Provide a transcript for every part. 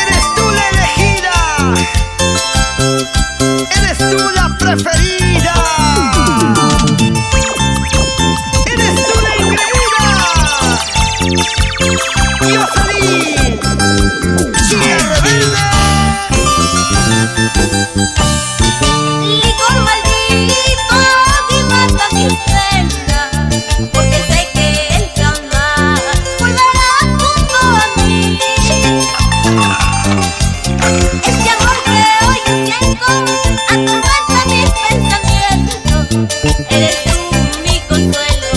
Eres tú la elegida, eres tú la preferida, eres tú la increíble. Jocelyn, chica rebelde. Licor maldito que mata mi pena, porque sé que él jamás volverá junto a mí. Este amor que hoy yo siento atormenta mis pensamientos. Eres tú mi consuelo,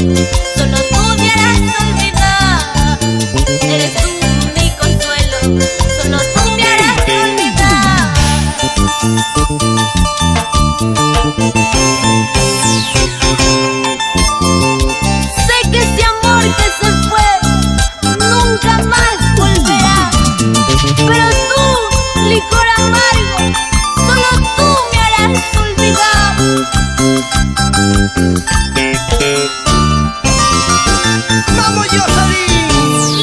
solo tú me harás olvidar. Eres tú mi consuelo, solo tú me harás olvidar. Sé que este amor que se fue nunca más volverá, pero tú, licor amargo, solo tú me harás olvidar. Vamos, Jocelyn.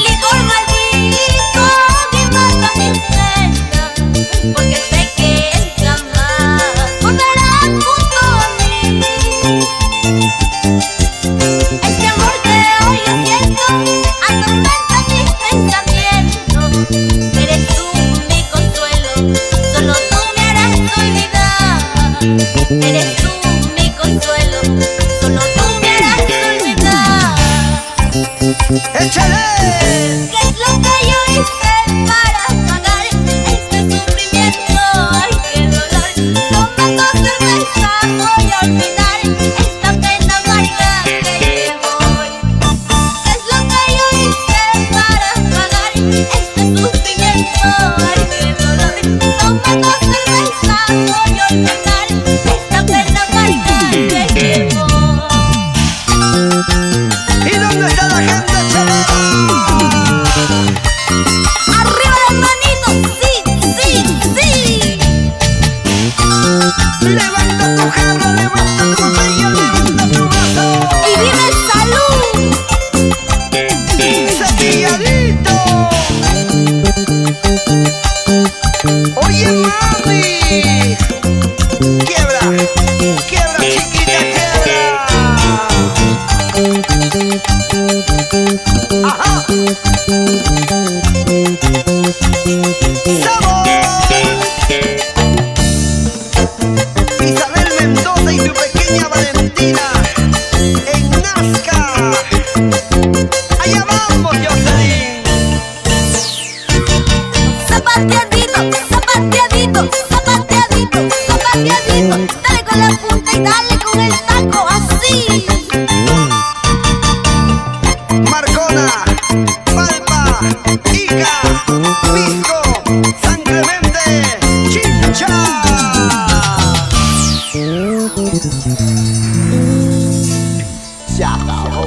Licor maldito que mata mi pena, porque sé que él jamás volverá junto a mí. Este amor que hoy yo siento atormenta mis pensamientos. Eres tú mi consuelo, solo tú me harás olvidar. Eres tú mi consuelo, solo tú me harás olvidar. ¡Échale! ¿Qué es lo que yo hice para pagar este sufrimiento? Ay, qué dolor. Tomando cerveza voy a olvidar esta pena amarga que llevo hoy. ¿Qué es lo que yo hice para pagar este sufrimiento? Ay, qué dolor. Tomando cerveza voy a olvidar esta pena amarga que llevo. ¿Y dónde está la gente, chaval? ¡Arriba las manitos! ¡Sí, sí, sí! Levanta tu jarro, levanta tu botella, levanta tu vaso. ¡Y dime salud! Cepilladito. Oye, mami. Quiebra, quiebra, chiquita, quiebra. Ajá. ¡Sabor! Isabel Mendoza y su pequeña Valentina en Nazca. Allá vamos, Jocelyn. Zapateadito, zapateadito, zapateadito, zapateadito. Dale con la punta y dale con el taco, así. Marcona, Palpa, Ica, Pisco, San Clemente, Chincha. Se acabó.